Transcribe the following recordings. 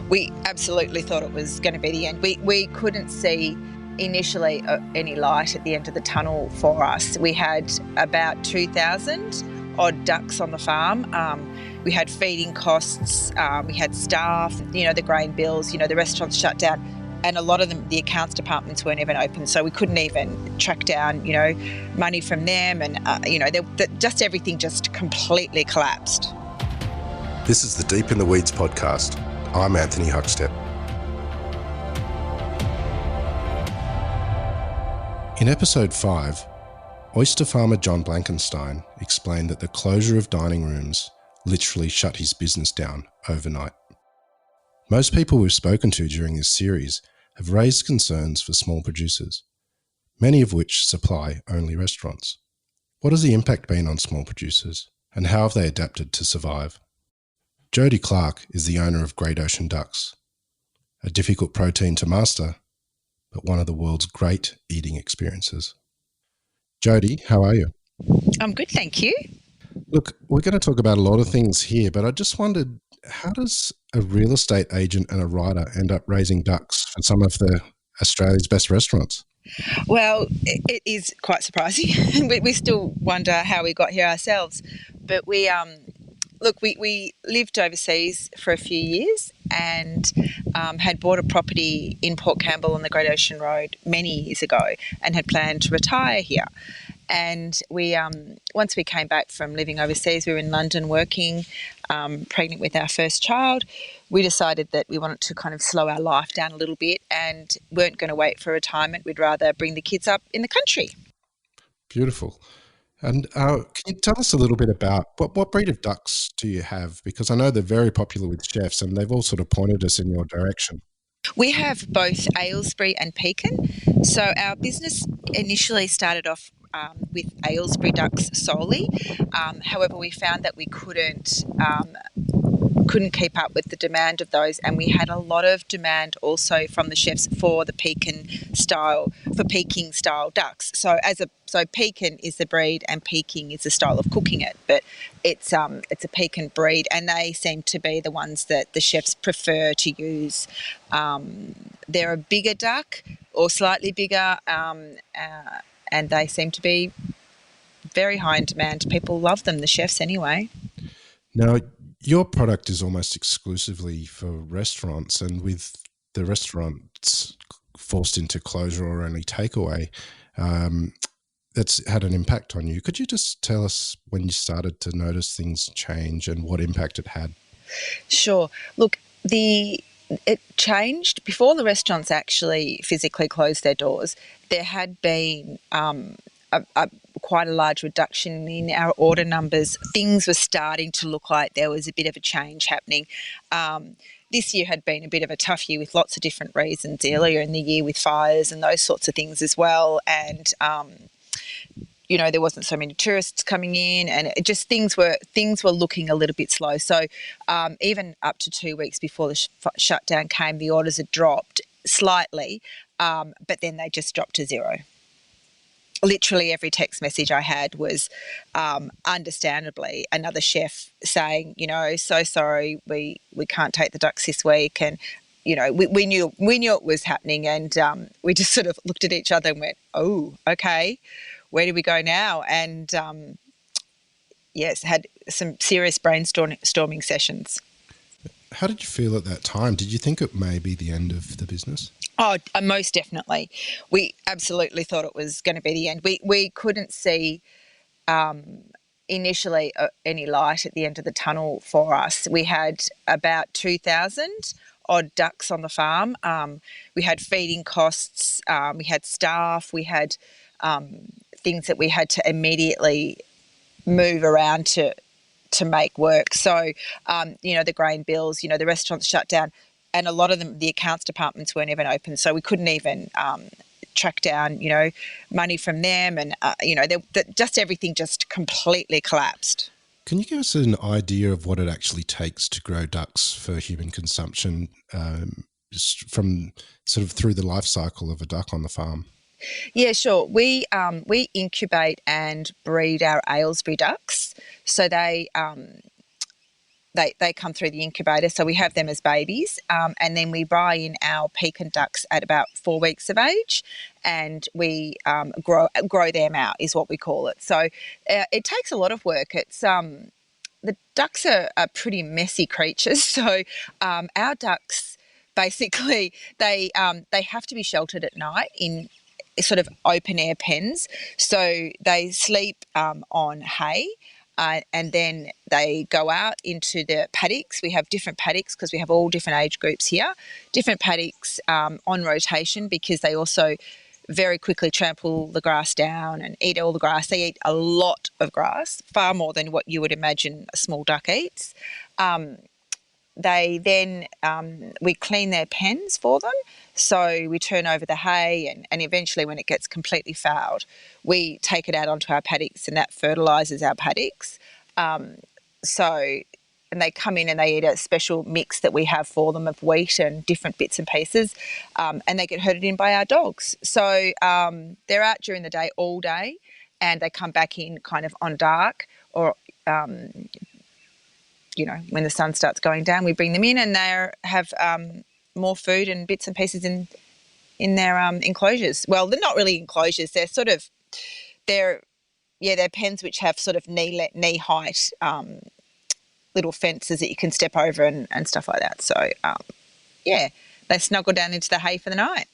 We absolutely thought it was going to be the end. We couldn't see initially any light at the end of the tunnel for us. We had about 2,000 odd ducks on the farm. We had feeding costs, we had staff, the grain bills, the restaurants shut down, and a lot of them, the accounts departments weren't even open, so we couldn't even track down, money from them, and just everything just completely collapsed. This is the Deep in the Weeds podcast. I'm Anthony Huckstep. In episode 5, oyster farmer John Blankenstein explained that the closure of dining rooms literally shut his business down overnight. Most people we've spoken to during this series have raised concerns for small producers, many of which supply only restaurants. What has the impact been on small producers, and how have they adapted to survive? Jodi Clarke is the owner of Great Ocean Ducks, a difficult protein to master, but one of the world's great eating experiences. Jodi, how are you? I'm good, thank you. Look, we're going to talk about a lot of things here, but I just wondered, how does a real estate agent and a writer end up raising ducks for some of Australia's best restaurants? Well, it is quite surprising. we still wonder how we got here ourselves. But we lived overseas for a few years and had bought a property in Port Campbell on the Great Ocean Road many years ago and had planned to retire here. And we, once we came back from living overseas, we were in London working, pregnant with our first child. We decided that we wanted to kind of slow our life down a little bit and weren't going to wait for retirement. We'd rather bring the kids up in the country. Beautiful. And can you tell us a little bit about what breed of ducks do you have? Because I know they're very popular with chefs and they've all sort of pointed us in your direction. We have both Aylesbury and Pekin. So our business initially started off with Aylesbury ducks solely. However, we found that we couldn't keep up with the demand of those, and we had a lot of demand also from the chefs for the Peking style ducks. So Pekin is the breed and Peking is the style of cooking it, but it's a Pekin breed, and they seem to be the ones that the chefs prefer to use. They're a bigger duck or slightly bigger, and they seem to be very high in demand. People love them, the chefs anyway. Now, your product is almost exclusively for restaurants, and with the restaurants forced into closure or only takeaway, that's had an impact on you. Could you just tell us when you started to notice things change and what impact it had? Sure. Look, it changed before the restaurants actually physically closed their doors. There had been quite a large reduction in our order numbers. Things were starting to look like there was a bit of a change happening. This year had been a bit of a tough year with lots of different reasons earlier in the year with fires and those sorts of things as well. And there wasn't so many tourists coming in, and it just things were looking a little bit slow. So even up to 2 weeks before the shutdown came, the orders had dropped slightly, but then they just dropped to zero. Literally every text message I had was, understandably, another chef saying, so sorry, we can't take the ducks this week, and we knew it was happening, and we just sort of looked at each other and went, oh, okay. Where do we go now? And yes, had some serious brainstorming sessions. How did you feel at that time? Did you think it may be the end of the business? Oh, most definitely. We absolutely thought it was going to be the end. We couldn't see initially any light at the end of the tunnel for us. We had about 2,000 odd ducks on the farm. We had feeding costs, we had staff, we had things that we had to immediately move around to make work. So, the grain bills, the restaurants shut down, and a lot of them, the accounts departments weren't even open, so we couldn't even track down, money from them, and just everything just completely collapsed. Can you give us an idea of what it actually takes to grow ducks for human consumption, just from sort of through the life cycle of a duck on the farm? Yeah, sure. We incubate and breed our Aylesbury ducks. So they they come through the incubator, so we have them as babies, and then we buy in our Pekin ducks at about 4 weeks of age, and we grow them out, is what we call it. So it takes a lot of work. It's the ducks are pretty messy creatures, so our ducks basically they have to be sheltered at night in sort of open air pens, so they sleep on hay. And then they go out into the paddocks. We have different paddocks because we have all different age groups here, different paddocks on rotation, because they also very quickly trample the grass down and eat all the grass. They eat a lot of grass, far more than what you would imagine a small duck eats. They then, we clean their pens for them. So we turn over the hay, and eventually when it gets completely fouled, we take it out onto our paddocks, and that fertilises our paddocks. And they come in and they eat a special mix that we have for them of wheat and different bits and pieces, and they get herded in by our dogs. So they're out during the day all day, and they come back in kind of on dark, or when the sun starts going down, we bring them in, and they have more food and bits and pieces in their enclosures. Well, they're not really enclosures. They're sort of they're pens which have sort of knee height little fences that you can step over and stuff like that. So they snuggle down into the hay for the night.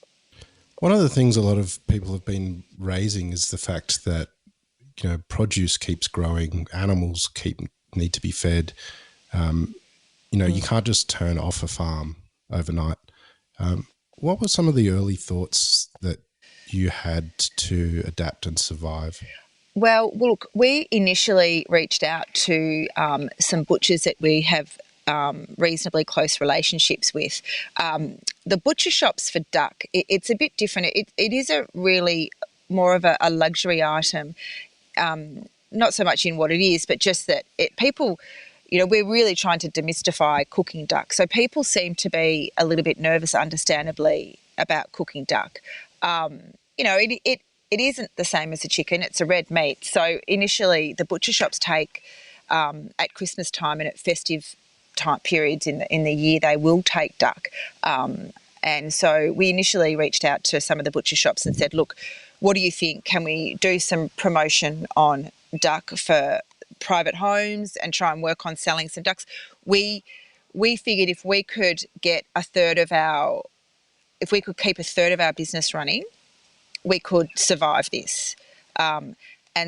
One of the things a lot of people have been raising is the fact that produce keeps growing, animals need to be fed. You can't just turn off a farm overnight. What were some of the early thoughts that you had to adapt and survive? Well, look, we initially reached out to some butchers that we have reasonably close relationships with. The butcher shops for duck, it's a bit different. It is a really more of a luxury item, not so much in what it is, but just that people... we're really trying to demystify cooking duck. So people seem to be a little bit nervous, understandably, about cooking duck. It isn't the same as a chicken. It's a red meat. So initially the butcher shops take, at Christmas time and at festive time periods in the year, they will take duck. And so we initially reached out to some of the butcher shops and said, look, what do you think? Can we do some promotion on duck for private homes and try and work on selling some ducks? We figured if we could keep a third of our business running, we could survive this. And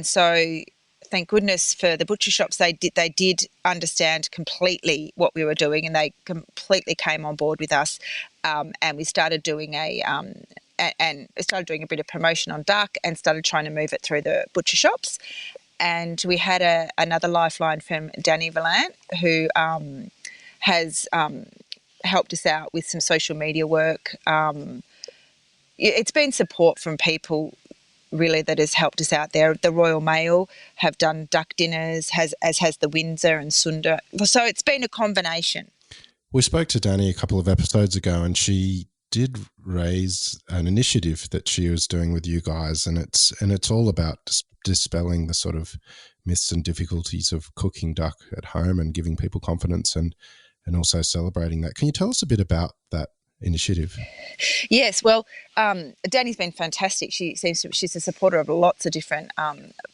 so thank goodness for the butcher shops, they did understand completely what we were doing, and they completely came on board with us. And we started doing a bit of promotion on duck and started trying to move it through the butcher shops. And we had another lifeline from Danny Vallant, who has helped us out with some social media work. It's been support from people really that has helped us out there. The Royal Mail have done duck dinners, as has the Windsor and Sunda. So it's been a combination. We spoke to Danny a couple of episodes ago, and she did raise an initiative that she was doing with you guys, and it's all about dispelling the sort of myths and difficulties of cooking duck at home and giving people confidence and also celebrating that. Can you tell us a bit about that initiative? Yes, well, Danny's been fantastic. She's a supporter of lots of different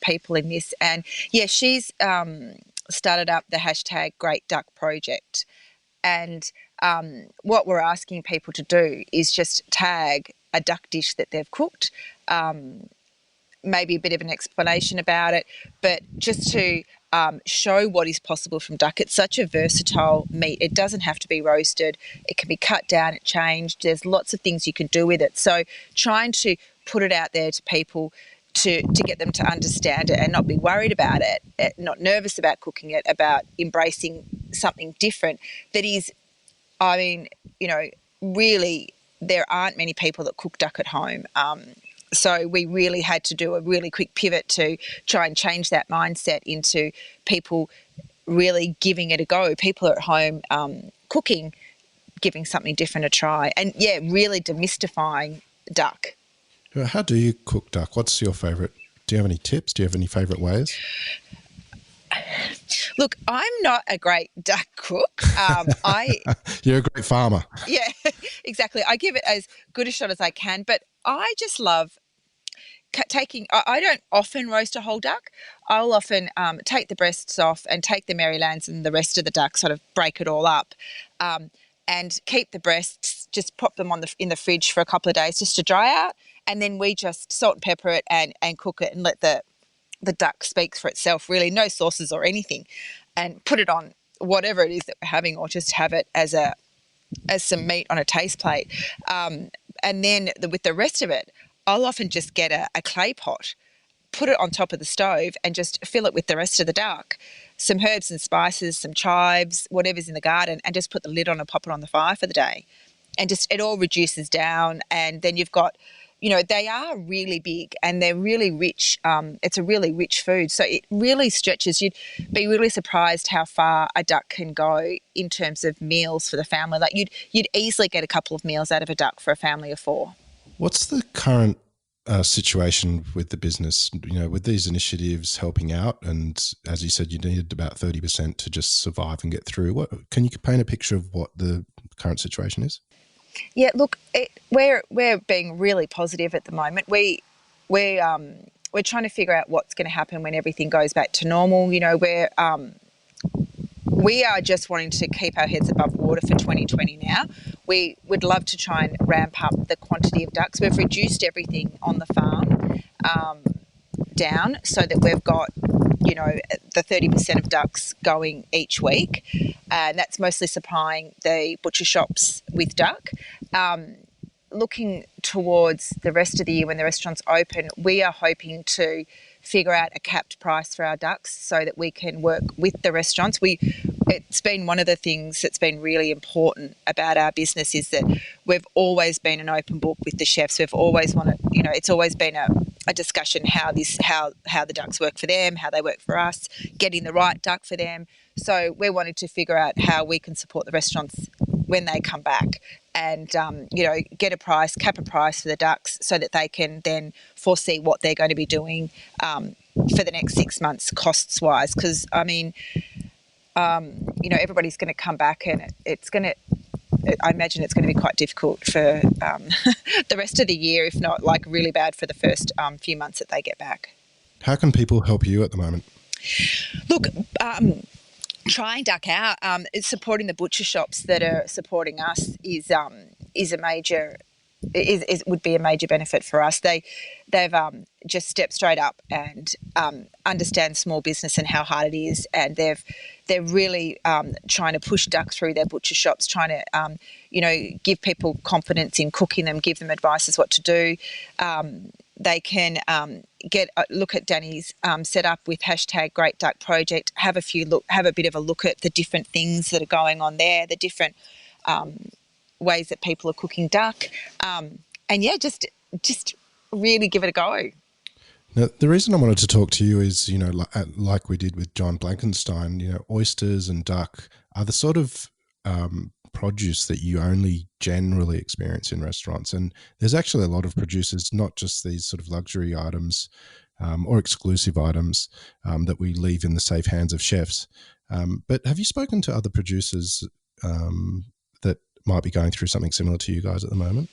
people in this, and she's started up the hashtag Great Duck Project. And what we're asking people to do is just tag a duck dish that they've cooked, maybe a bit of an explanation about it, but just to show what is possible from duck. It's such a versatile meat. It doesn't have to be roasted. It can be cut down, changed. There's lots of things you can do with it. So trying to put it out there to people to get them to understand it and not be worried about it, not nervous about cooking it, about embracing something different that is, really there aren't many people that cook duck at home. So we really had to do a really quick pivot to try and change that mindset into people really giving it a go. People at home cooking, giving something different a try, and really demystifying duck. How do you cook duck? What's your favourite? Do you have any tips? Do you have any favourite ways? Look, I'm not a great duck cook. You're a great farmer. Yeah, exactly. I give it as good a shot as I can, but I just love taking. I don't often roast a whole duck. I'll often take the breasts off and take the Marylands and the rest of the duck, sort of break it all up, um, and keep the breasts. Just pop them in the fridge for a couple of days just to dry out, and then we just salt and pepper it and cook it and let the duck speak for itself. Really, no sauces or anything, and put it on whatever it is that we're having, or just have it as some meat on a taste plate. And then with the rest of it, I'll often just get a clay pot, put it on top of the stove and just fill it with the rest of the duck, some herbs and spices, some chives, whatever's in the garden, and just put the lid on and pop it on the fire for the day. And just it all reduces down, and then you've got, they are really big and they're really rich. It's a really rich food. So it really stretches. You'd be really surprised how far a duck can go in terms of meals for the family. Like you'd easily get a couple of meals out of a duck for a family of 4. What's the current situation with the business, with these initiatives helping out? And as you said, you needed about 30% to just survive and get through. Can you paint a picture of what the current situation is? Yeah, look, we're being really positive at the moment. We're trying to figure out what's going to happen when everything goes back to normal. We are just wanting to keep our heads above water for 2020 now. We would love to try and ramp up the quantity of ducks. We've reduced everything on the farm down so that we've got, the 30% of ducks going each week. And that's mostly supplying the butcher shops with duck. Looking towards the rest of the year when the restaurants open, we are hoping to figure out a capped price for our ducks so that we can work with the restaurants. It's been one of the things that's been really important about our business is that we've always been an open book with the chefs. We've always wanted, it's always been a discussion how the ducks work for them, how they work for us, getting the right duck for them. So we're wanting to figure out how we can support the restaurants when they come back and, get a price, cap a price for the ducks so that they can then foresee what they're going to be doing for the next 6 months costs-wise. Because, everybody's going to come back and I imagine it's going to be quite difficult for the rest of the year, if not like really bad for the first few months that they get back. How can people help you at the moment? Look, trying duck out, supporting the butcher shops that are supporting us is a major. Would be a major benefit for us. They've just stepped straight up and understand small business and how hard it is, and they're really trying to push duck through their butcher shops, trying to give people confidence in cooking them, give them advice as what to do. They can look at Danny's set up with hashtag Great Duck Project. Have a bit of a look at the different things that are going on there, the different ways that people are cooking duck, just really give it a go. Now, the reason I wanted to talk to you is, like we did with John Blankenstein, oysters and duck are the sort of produce that you only generally experience in restaurants. And there's actually a lot of producers, not just these sort of luxury items or exclusive items that we leave in the safe hands of chefs. But have you spoken to other producers that might be going through something similar to you guys at the moment?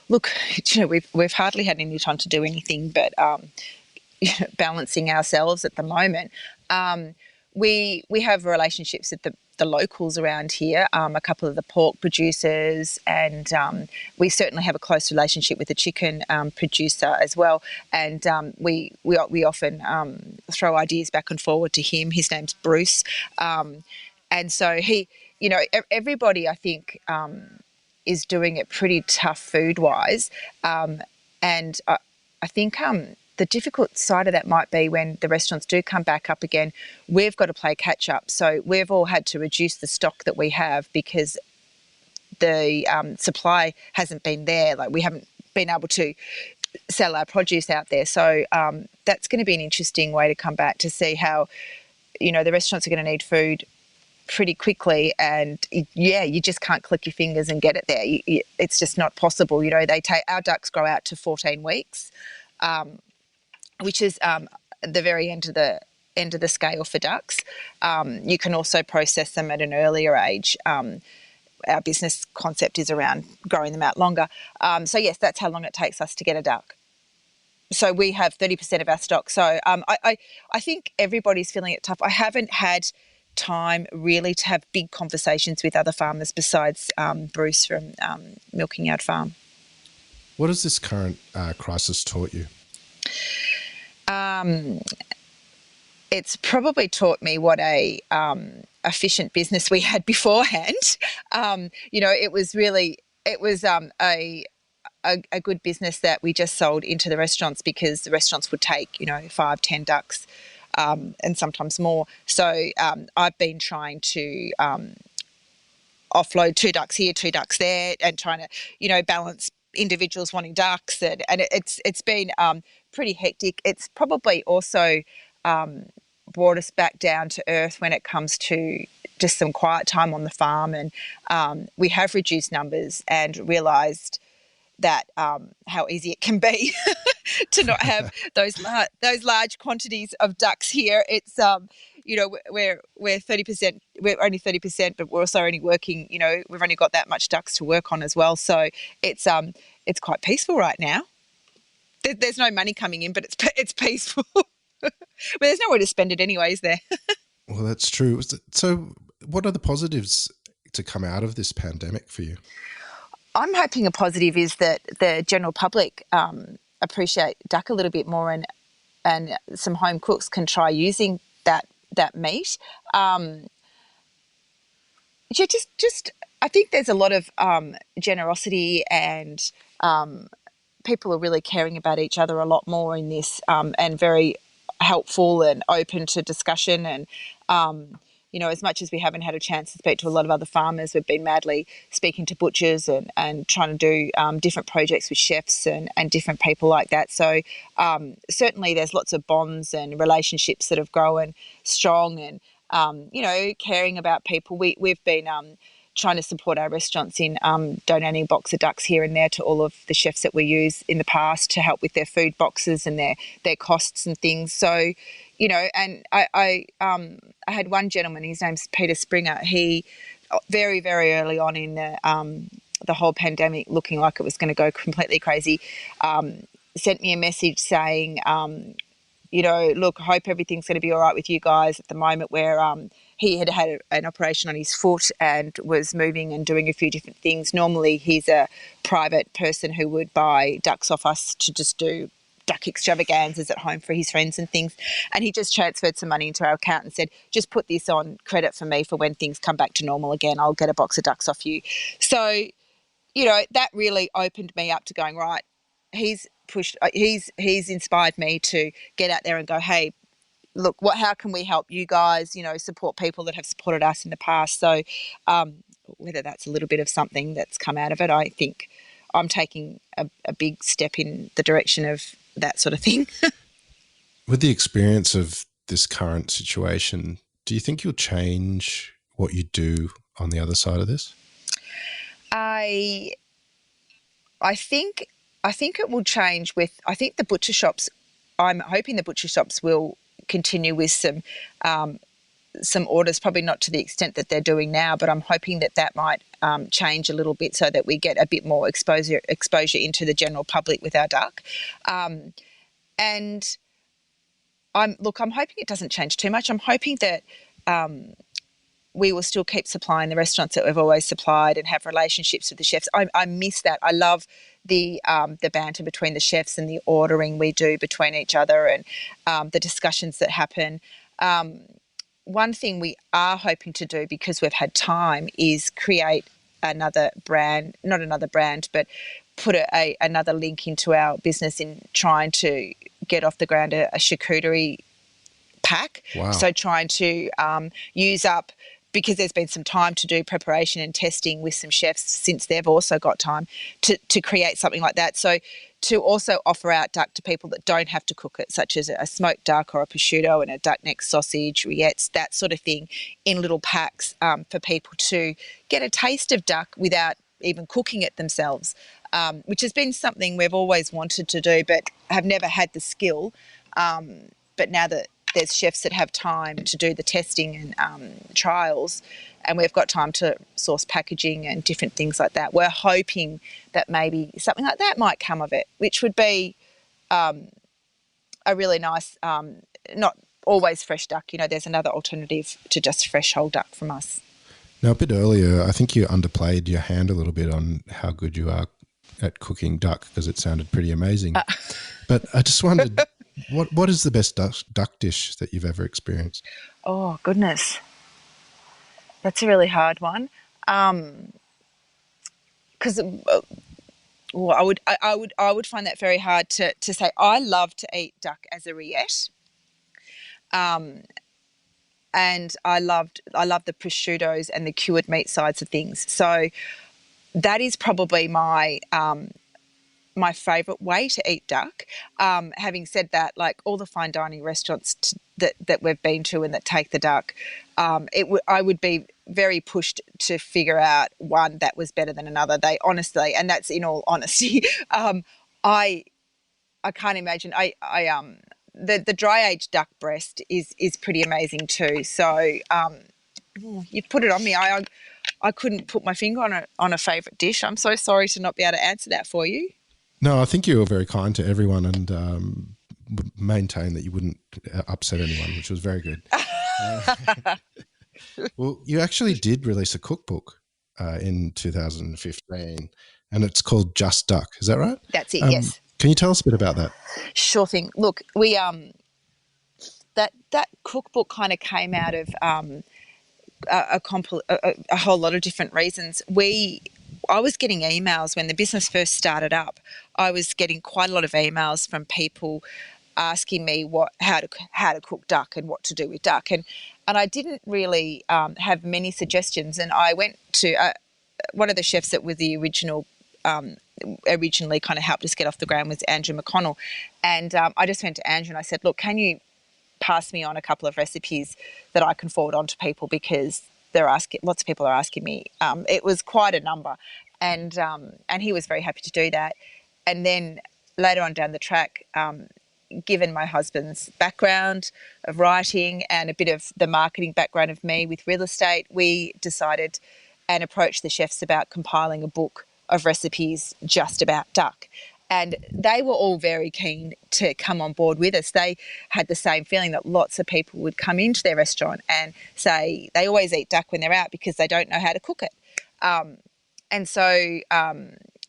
Look, we've hardly had any time to do anything but balancing ourselves at the moment. We have relationships with the locals around here, a couple of the pork producers, and we certainly have a close relationship with the chicken producer as well. And we often throw ideas back and forward to him. His name's Bruce, and so he, everybody I think is doing it pretty tough food-wise, and I think the difficult side of that might be when the restaurants do come back up again, we've got to play catch-up. So we've all had to reduce the stock that we have because the supply hasn't been there. Like we haven't been able to sell our produce out there. So that's going to be an interesting way to come back to see how, the restaurants are going to need food pretty quickly, and you just can't click your fingers and get it there. It's just not possible. Our ducks grow out to 14 weeks, which is the very end of end of the scale for ducks. You can also process them at an earlier age. Our business concept is around growing them out longer. So yes, that's how long it takes us to get a duck. So we have 30% of our stock. So I think everybody's feeling it tough. I haven't had time really to have big conversations with other farmers besides Bruce from Milking Yard Farm. What has this current crisis taught you? It's probably taught me what a efficient business we had beforehand. It was a good business that we just sold into the restaurants because the restaurants would take 5-10 ducks and sometimes more. So I've been trying to offload 2 ducks here, 2 ducks there, and trying to balance individuals wanting ducks, and it's been pretty hectic. It's probably also brought us back down to earth when it comes to just some quiet time on the farm, and we have reduced numbers and realised that how easy it can be to not have those large quantities of ducks here. It's we're 30%, we're only 30%, but we're also only working. We've only got that much ducks to work on as well. So it's quite peaceful right now. There's no money coming in, but it's peaceful. But there's nowhere to spend it anyway, is there? Well, that's true. So what are the positives to come out of this pandemic for you? I'm hoping a positive is that the general public appreciate duck a little bit more, and some home cooks can try using that meat. Just I think there's a lot of generosity, and people are really caring about each other a lot more in this, and very helpful and open to discussion. And as much as we haven't had a chance to speak to a lot of other farmers, we've been madly speaking to butchers and trying to do different projects with chefs and different people like that. So certainly there's lots of bonds and relationships that have grown strong, and caring about people. We've been trying to support our restaurants in donating a box of ducks here and there to all of the chefs that we use in the past to help with their food boxes and their costs and things. So, and I had one gentleman, his name's Peter Springer. He very, very early on in the whole pandemic, looking like it was going to go completely crazy, sent me a message saying, look, I hope everything's going to be all right with you guys at the moment, where he had an operation on his foot and was moving and doing a few different things. Normally he's a private person who would buy ducks off us to just do duck extravaganzas at home for his friends and things. And he just transferred some money into our account and said, just put this on credit for me for when things come back to normal again. I'll get a box of ducks off you. So, that really opened me up to going, right, he's inspired me to get out there and go, hey, look, how can we help you guys, support people that have supported us in the past. So whether that's a little bit of something that's come out of it, I think I'm taking a big step in the direction of that sort of thing. With the experience of this current situation, do you think you'll change what you do on the other side of this? I think it will change I think the butcher shops, I'm hoping the butcher shops will continue with some orders, probably not to the extent that they're doing now, but I'm hoping that might change a little bit so that we get a bit more exposure into the general public with our duck. And I'm hoping it doesn't change too much. I'm hoping that we will still keep supplying the restaurants that we've always supplied and have relationships with the chefs. I miss that. I love the banter between the chefs and the ordering we do between each other, and the discussions that happen. One thing we are hoping to do, because we've had time, is create another brand, not another brand, but put another link into our business in trying to get off the ground a charcuterie pack. Wow. So trying to use up, because there's been some time to do preparation and testing with some chefs since they've also got time to create something like that. So to also offer out duck to people that don't have to cook it, such as a smoked duck or a prosciutto and a duck neck sausage, rillettes, that sort of thing, in little packs for people to get a taste of duck without even cooking it themselves, which has been something we've always wanted to do but have never had the skill. But now that there's chefs that have time to do the testing and trials, and we've got time to source packaging and different things like that. We're hoping that maybe something like that might come of it, which would be a really nice, not always fresh duck. You know, there's another alternative to just fresh whole duck from us. Now, a bit earlier, I think you underplayed your hand a little bit on how good you are at cooking duck, because it sounded pretty amazing. But I just wondered, what is the best duck dish that you've ever experienced? Oh, goodness. That's a really hard one. Because I would find that very hard to say. I love to eat duck as a rillette. And I love the prosciuttos and the cured meat sides of things. So that is probably my my favourite way to eat duck. Having said that, like all the fine dining restaurants that we've been to and that take the duck, I would be very pushed to figure out one that was better than another. They honestly, and that's in all honesty, I can't imagine. The dry aged duck breast is pretty amazing too. So you put it on me. I couldn't put my finger on a favourite dish. I'm so sorry to not be able to answer that for you. No, I think you were very kind to everyone and would maintain that you wouldn't upset anyone, which was very good. Well, you actually did release a cookbook in 2015, and it's called Just Duck. Is that right? That's it, yes. Can you tell us a bit about that? Sure thing. Look, we that cookbook kind of came out of a whole lot of different reasons. I was getting emails when the business first started up. I was getting quite a lot of emails from people asking me how to cook duck and what to do with duck, and I didn't really have many suggestions. And I went to one of the chefs that was the originally kind of helped us get off the ground was Andrew McConnell, and I just went to Andrew and I said, look, can you pass me on a couple of recipes that I can forward on to people, because lots of people are asking me. It was quite a number, and he was very happy to do that. And then later on down the track, given my husband's background of writing and a bit of the marketing background of me with real estate, we decided and approached the chefs about compiling a book of recipes just about duck. And they were all very keen to come on board with us. They had the same feeling that lots of people would come into their restaurant and say they always eat duck when they're out because they don't know how to cook it. And so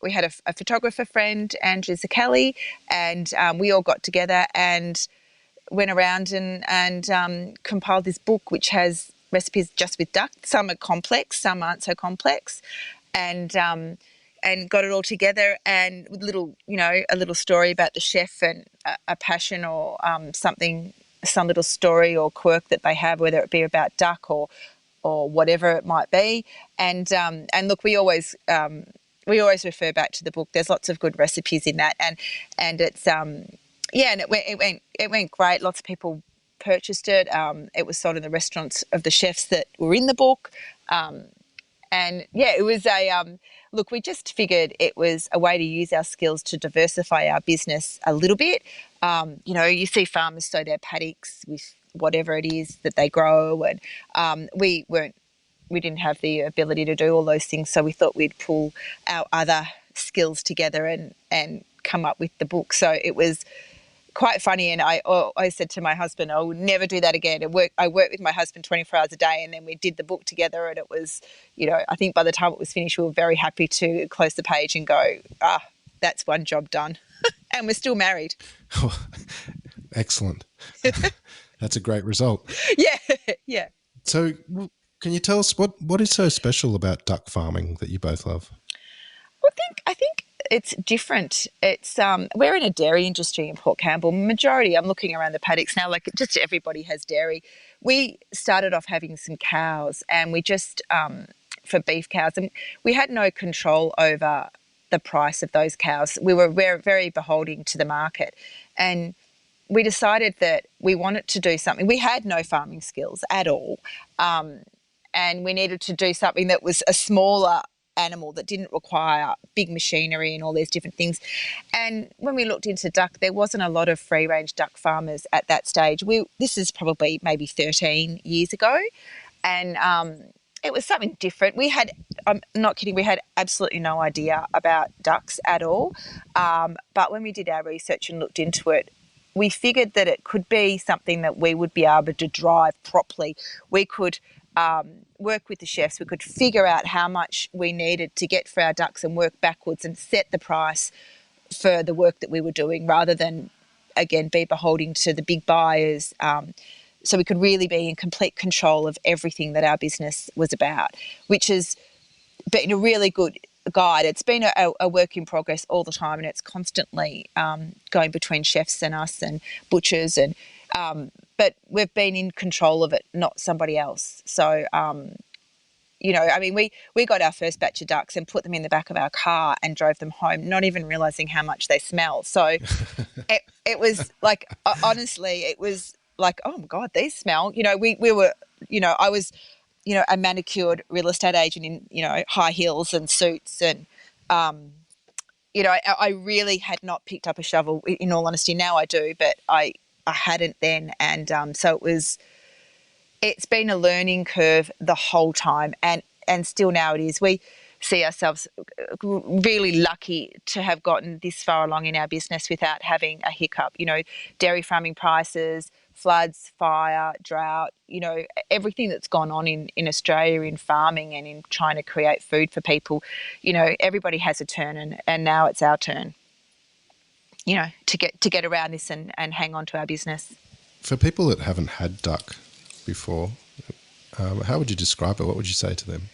we had a photographer friend, Andrew Zacchelli, and we all got together and went around and compiled this book, which has recipes just with duck. Some are complex, some aren't so complex. And got it all together, and with a little story about the chef and a passion or some little story or quirk that they have, whether it be about duck or whatever it might be. And look, we always refer back to the book. There's lots of good recipes in that, and it's and it went great. Lots of people purchased it. It was sold in the restaurants of the chefs that were in the book. And yeah, it was look, we just figured it was a way to use our skills to diversify our business a little bit. You see farmers sow their paddocks with whatever it is that they grow, and we didn't have the ability to do all those things, so we thought we'd pull our other skills together and come up with the book. So it was quite funny, and I said to my husband, I would never do that again. I worked with my husband 24 hours a day, and then we did the book together, and it was, I think by the time it was finished, we were very happy to close the page and go, that's one job done. And we're still married. Oh, excellent. That's a great result. Yeah. So can you tell us what is so special about duck farming that you both love? I think it's different. It's we're in a dairy industry in Port Campbell. Majority, I'm looking around the paddocks now, like just everybody has dairy. We started off having some cows, and we just for beef cows, and we had no control over the price of those cows. We were very beholden to the market, and we decided that we wanted to do something. We had no farming skills at all, and we needed to do something that was a smaller animal that didn't require big machinery and all these different things. And when we looked into duck, there wasn't a lot of free-range duck farmers at that stage. This is probably maybe 13 years ago, and it was something different. I'm not kidding, we had absolutely no idea about ducks at all. But when we did our research and looked into it, we figured that it could be something that we would be able to drive properly. We could work with the chefs. We could figure out how much we needed to get for our ducks and work backwards and set the price for the work that we were doing, rather than, again, be beholden to the big buyers. So we could really be in complete control of everything that our business was about, which has been a really good guide. It's been a work in progress all the time, and it's constantly going between chefs and us and butchers, and but we've been in control of it, not somebody else. So we got our first batch of ducks and put them in the back of our car and drove them home, not even realizing how much they smell. So it was like, honestly, it was like, oh my God, these smell. We were, I was, a manicured real estate agent in, high heels and suits, and I really had not picked up a shovel, in all honesty. Now I do, but I hadn't then, and so it's been a learning curve the whole time, and still now it is. We see ourselves really lucky to have gotten this far along in our business without having a hiccup. Dairy farming prices, floods, fire, drought, everything that's gone on in Australia in farming and in trying to create food for people. Everybody has a turn, and now it's our turn, to get around this and hang on to our business. For people that haven't had duck before, how would you describe it? What would you say to them?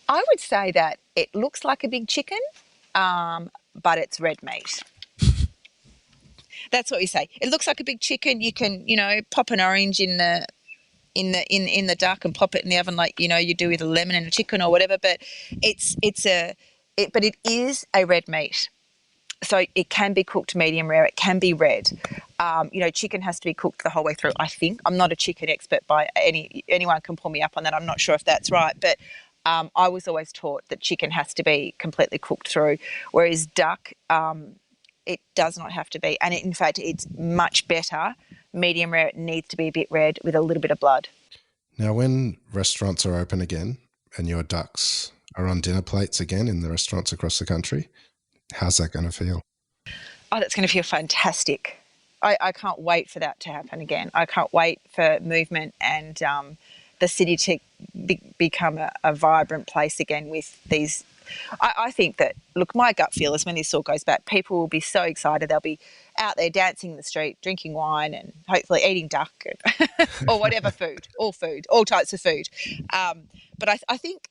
I would say that it looks like a big chicken, but it's red meat. That's what we say. It looks like a big chicken. You can, pop an orange in the duck and pop it in the oven like you do with a lemon and a chicken or whatever. But it is a red meat. So it can be cooked medium rare. It can be red. Chicken has to be cooked the whole way through, I think. I'm not a chicken expert by anyone can pull me up on that. I'm not sure if that's right. But I was always taught that chicken has to be completely cooked through, whereas duck, it does not have to be. And in fact, it's much better. Medium rare, it needs to be a bit red with a little bit of blood. Now, when restaurants are open again and your ducks are on dinner plates again in the restaurants across the country, how's that going to feel? Oh, that's going to feel fantastic. I can't wait for that to happen again. I can't wait for movement and the city to become a vibrant place again with these. I think that, look, my gut feel is when this all goes back, people will be so excited. They'll be out there dancing in the street, drinking wine and hopefully eating duck or whatever food, all types of food. But I think,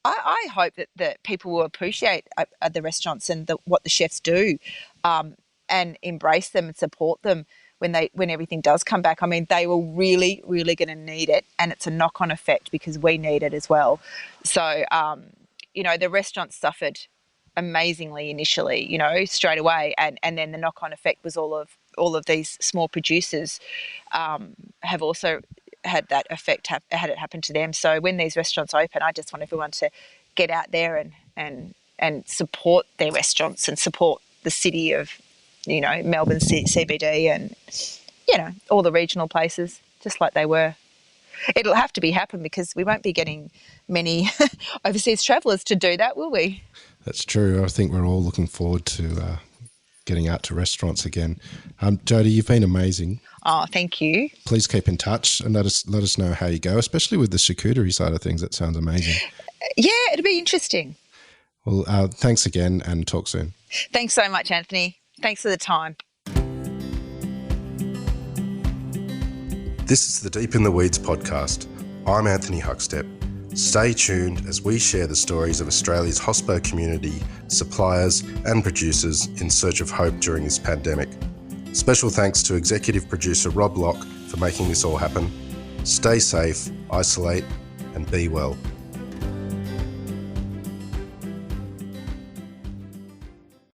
I hope that people will appreciate the restaurants and what the chefs do, and embrace them and support them when everything does come back. I mean, they were really, really going to need it, and it's a knock-on effect because we need it as well. So, the restaurants suffered amazingly initially, straight away, and then the knock-on effect was all of these small producers have also had that effect, had it happen to them. So when these restaurants open, I just want everyone to get out there and support their restaurants and support the city of, Melbourne CBD and, all the regional places, just like they were. It'll have to happen because we won't be getting many overseas travellers to do that, will we? That's true. I think we're all looking forward to getting out to restaurants again. Jodi, you've been amazing. Oh, thank you. Please keep in touch and let us know how you go, especially with the charcuterie side of things. That sounds amazing. Yeah, it'll be interesting. Well, thanks again and talk soon. Thanks so much, Anthony. Thanks for the time. This is the Deep in the Weeds podcast. I'm Anthony Huckstep. Stay tuned as we share the stories of Australia's hospo community, suppliers and producers in search of hope during this pandemic. Special thanks to executive producer Rob Locke for making this all happen. Stay safe, isolate and be well.